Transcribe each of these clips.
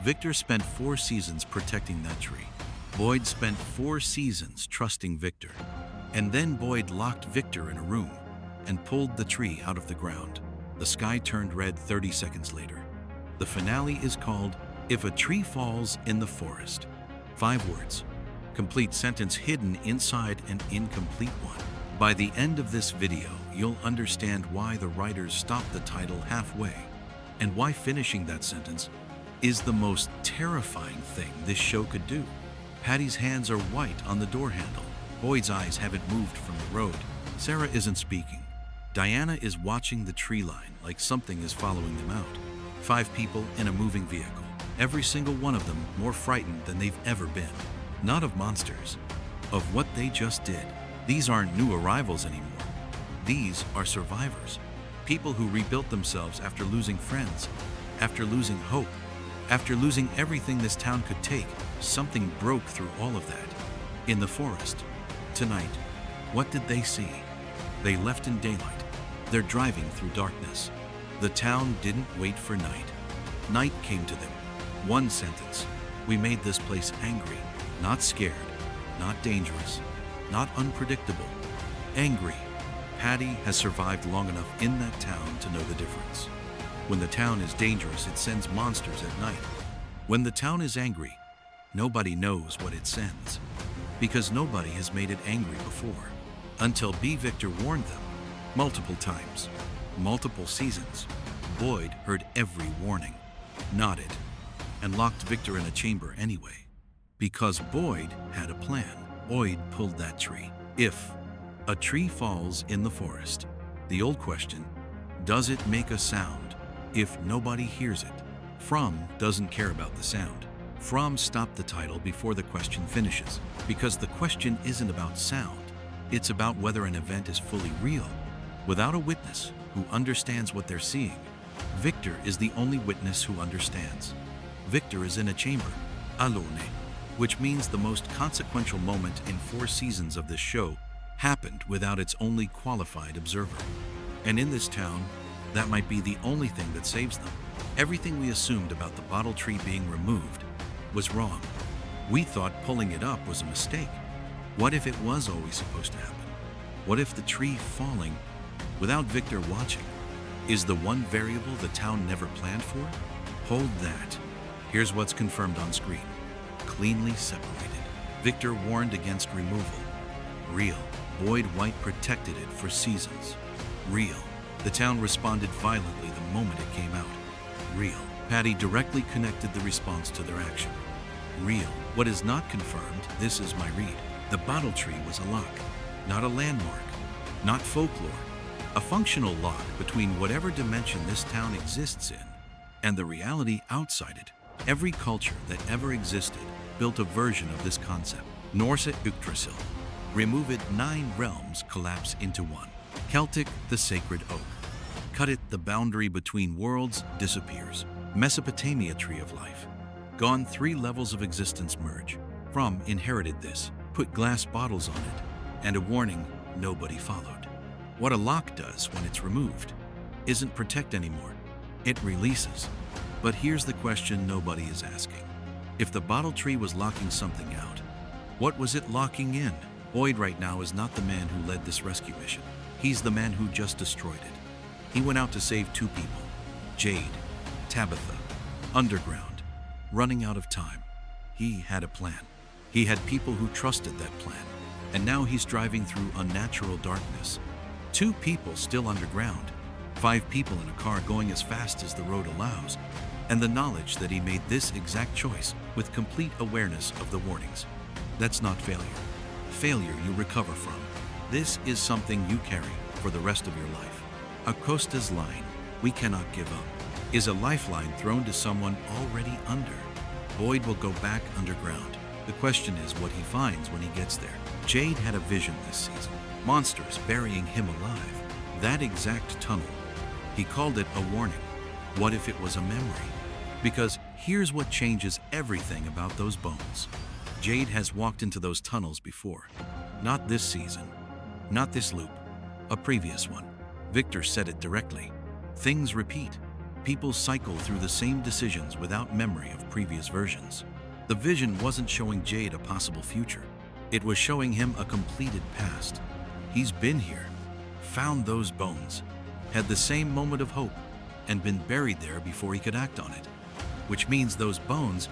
Victor spent 4 seasons protecting that tree. Boyd spent 4 seasons trusting Victor. And then Boyd locked Victor in a room and pulled the tree out of the ground. The sky turned red 30 seconds later. The finale is called If a Tree Falls in the Forest. 5 words. Complete sentence hidden inside an incomplete one. By the end of this video, you'll understand why the writers stopped the title halfway and why finishing that sentence is the most terrifying thing this show could do. Patty's hands are white on the door handle. Boyd's eyes haven't moved from the road. Sarah isn't speaking. Diana is watching the tree line like something is following them out. 5 people in a moving vehicle. Every single one of them more frightened than they've ever been. Not of monsters, of what they just did. These aren't new arrivals anymore. These are survivors. People who rebuilt themselves after losing friends, after losing hope, after losing everything this town could take. Something broke through all of that. In the forest. Tonight, what did they see? They left in daylight. They're driving through darkness. The town didn't wait for night. Night came to them. One sentence. We made this place angry. Not scared. Not dangerous. Not unpredictable. Angry. Patty has survived long enough in that town to know the difference. When the town is dangerous, it sends monsters at night. When the town is angry, nobody knows what it sends. Because nobody has made it angry before. Until B. Victor warned them. Multiple times. Multiple seasons. Boyd heard every warning. Nodded. And locked Victor in a chamber anyway. Because Boyd had a plan. Boyd pulled that tree. If a tree falls in the forest, the old question, does it make a sound if nobody hears it? Fromm doesn't care about the sound. Fromm stopped the title before the question finishes, because the question isn't about sound. It's about whether an event is fully real, without a witness who understands what they're seeing. Victor is the only witness who understands. Victor is in a chamber, alone, which means the most consequential moment in 4 seasons of this show happened without its only qualified observer. And in this town, that might be the only thing that saves them. Everything we assumed about the bottle tree being removed was wrong. We thought pulling it up was a mistake. What if it was always supposed to happen? What if the tree falling, without Victor watching, is the one variable the town never planned for? Hold that. Here's what's confirmed on screen. Cleanly separated. Victor warned against removal. Real. Boyd White protected it for seasons. Real. The town responded violently the moment it came out. Real. Patty directly connected the response to their action. Real. What is not confirmed, this is my read. The bottle tree was a lock, not a landmark, not folklore. A functional lock between whatever dimension this town exists in and the reality outside it. Every culture that ever existed built a version of this concept. Norse Yggdrasil. Remove it, 9 realms collapse into one. Celtic, the sacred oak. Cut it, the boundary between worlds disappears. Mesopotamia, tree of life. Gone, 3 levels of existence merge. Fromm inherited this, put glass bottles on it, and a warning nobody followed. What a lock does when it's removed isn't protect anymore, it releases. But here's the question nobody is asking. If the bottle tree was locking something out, what was it locking in? Boyd right now is not the man who led this rescue mission. He's the man who just destroyed it. He went out to save 2 people, Jade, Tabitha, underground, running out of time. He had a plan. He had people who trusted that plan. And now he's driving through unnatural darkness. 2 people still underground, 5 people in a car going as fast as the road allows, and the knowledge that he made this exact choice with complete awareness of the warnings. That's not failure. Failure you recover from. This is something you carry for the rest of your life. Acosta's line, "We cannot give up," is a lifeline thrown to someone already under. Boyd will go back underground. The question is what he finds when he gets there. Jade had a vision this season. Monsters burying him alive. That exact tunnel. He called it a warning. What if it was a memory? Because here's what changes everything about those bones. Jade has walked into those tunnels before. Not this season. Not this loop. A previous one. Victor said it directly. Things repeat. People cycle through the same decisions without memory of previous versions. The vision wasn't showing Jade a possible future. It was showing him a completed past. He's been here, found those bones, had the same moment of hope, and been buried there before he could act on it. Which means those bones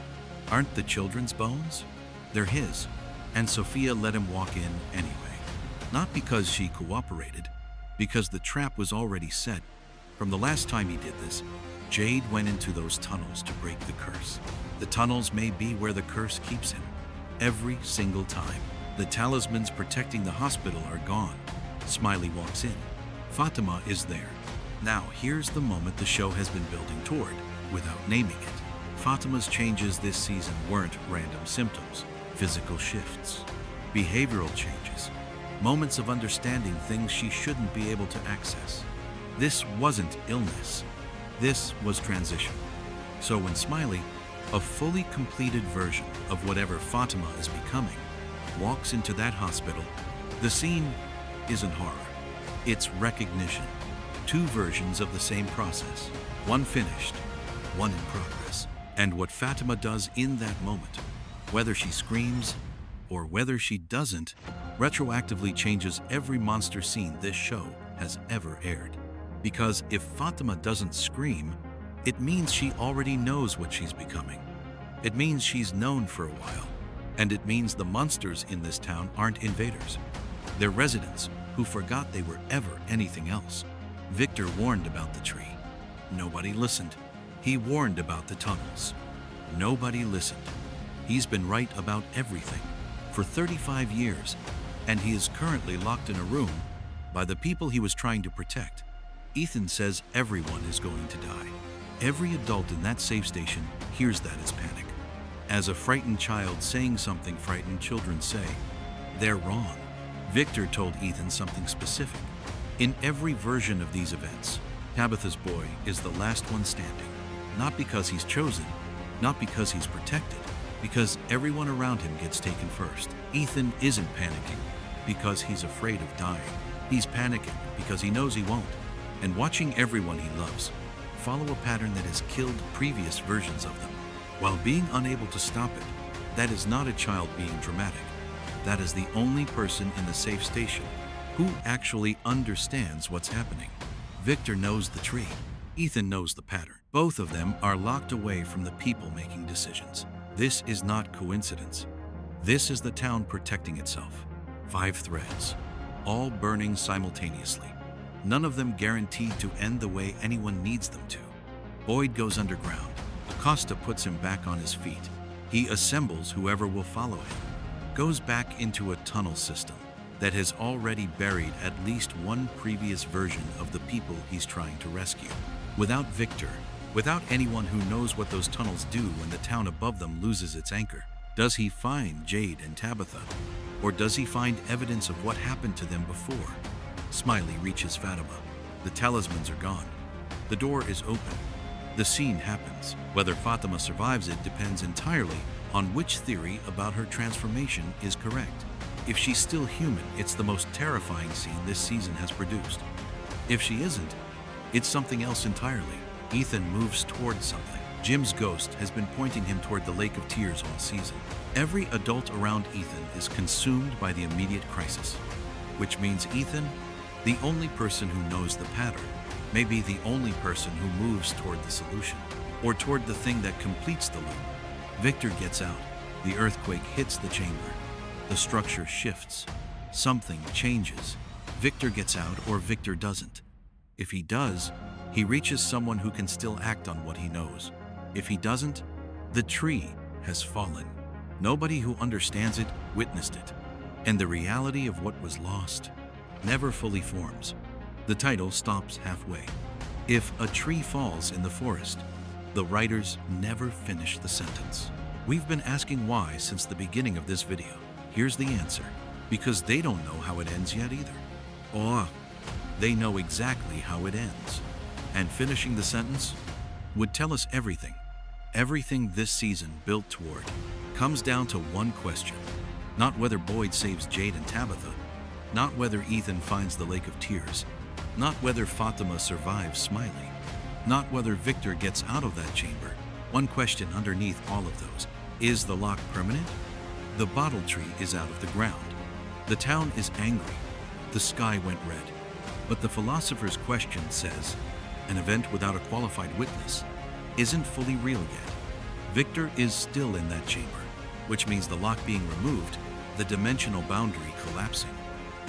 aren't the children's bones? They're his. And Sophia let him walk in anyway. Not because she cooperated, because the trap was already set. From the last time he did this, Jade went into those tunnels to break the curse. The tunnels may be where the curse keeps him. Every single time. The talismans protecting the hospital are gone. Smiley walks in. Fatima is there. Now here's the moment the show has been building toward, without naming it. Fatima's changes this season weren't random symptoms, physical shifts, behavioral changes, moments of understanding things she shouldn't be able to access. This wasn't illness. This was transition. So when Smiley, a fully completed version of whatever Fatima is becoming, walks into that hospital, the scene isn't horror. It's recognition. Two versions of the same process. One finished, one in progress. And what Fatima does in that moment, whether she screams or whether she doesn't, retroactively changes every monster scene this show has ever aired. Because if Fatima doesn't scream, it means she already knows what she's becoming. It means she's known for a while. And it means the monsters in this town aren't invaders. They're residents who forgot they were ever anything else. Victor warned about the tree. Nobody listened. He warned about the tunnels. Nobody listened. He's been right about everything for 35 years, and he is currently locked in a room by the people he was trying to protect. Ethan says everyone is going to die. Every adult in that safe station hears that as panic. As a frightened child saying something frightened children say, they're wrong. Victor told Ethan something specific. In every version of these events, Tabitha's boy is the last one standing. Not because he's chosen, not because he's protected, because everyone around him gets taken first. Ethan isn't panicking because he's afraid of dying. He's panicking because he knows he won't. And watching everyone he loves follow a pattern that has killed previous versions of them, while being unable to stop it, that is not a child being dramatic. That is the only person in the safe station who actually understands what's happening. Victor knows the tree. Ethan knows the pattern. Both of them are locked away from the people making decisions. This is not coincidence. This is the town protecting itself. 5 threads, all burning simultaneously. None of them guaranteed to end the way anyone needs them to. Boyd goes underground. Acosta puts him back on his feet. He assembles whoever will follow him. Goes back into a tunnel system that has already buried at least one previous version of the people he's trying to rescue. Without Victor, without anyone who knows what those tunnels do when the town above them loses its anchor, does he find Jade and Tabitha? Or does he find evidence of what happened to them before? Smiley reaches Fatima. The talismans are gone. The door is open. The scene happens. Whether Fatima survives it depends entirely on which theory about her transformation is correct. If she's still human, it's the most terrifying scene this season has produced. If she isn't, it's something else entirely. Ethan moves toward something. Jim's ghost has been pointing him toward the Lake of Tears all season. Every adult around Ethan is consumed by the immediate crisis, which means Ethan, the only person who knows the pattern, may be the only person who moves toward the solution, or toward the thing that completes the loop. Victor gets out. The earthquake hits the chamber. The structure shifts. Something changes. Victor gets out, or Victor doesn't. If he does, he reaches someone who can still act on what he knows. If he doesn't, the tree has fallen. Nobody who understands it witnessed it. And the reality of what was lost never fully forms. The title stops halfway. If a tree falls in the forest, the writers never finish the sentence. We've been asking why since the beginning of this video. Here's the answer. Because they don't know how it ends yet either. Or they know exactly how it ends. And finishing the sentence would tell us everything. Everything this season built toward comes down to one question. Not whether Boyd saves Jade and Tabitha, not whether Ethan finds the Lake of Tears, not whether Fatima survives Smiley, not whether Victor gets out of that chamber. One question underneath all of those: is the lock permanent? The bottle tree is out of the ground. The town is angry. The sky went red. But the philosopher's question says, an event without a qualified witness isn't fully real yet. Victor is still in that chamber, which means the lock being removed, the dimensional boundary collapsing,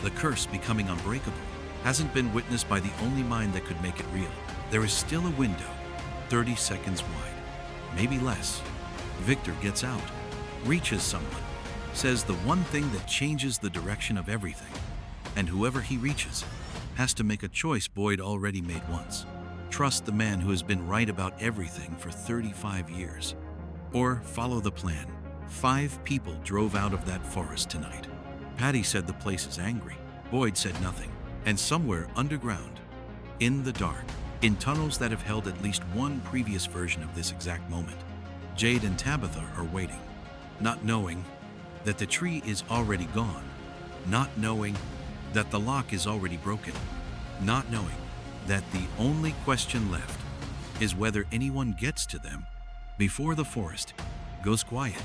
the curse becoming unbreakable, hasn't been witnessed by the only mind that could make it real. There is still a window, 30 seconds wide, maybe less. Victor gets out, reaches someone, says the one thing that changes the direction of everything, and whoever he reaches has to make a choice Boyd already made once. Trust the man who has been right about everything for 35 years. Or follow the plan. 5 people drove out of that forest tonight. Patty said the place is angry. Boyd said nothing. And somewhere underground, in the dark, in tunnels that have held at least one previous version of this exact moment, Jade and Tabitha are waiting, not knowing that the tree is already gone, not knowing that the lock is already broken, not knowing that the only question left is whether anyone gets to them before the forest goes quiet.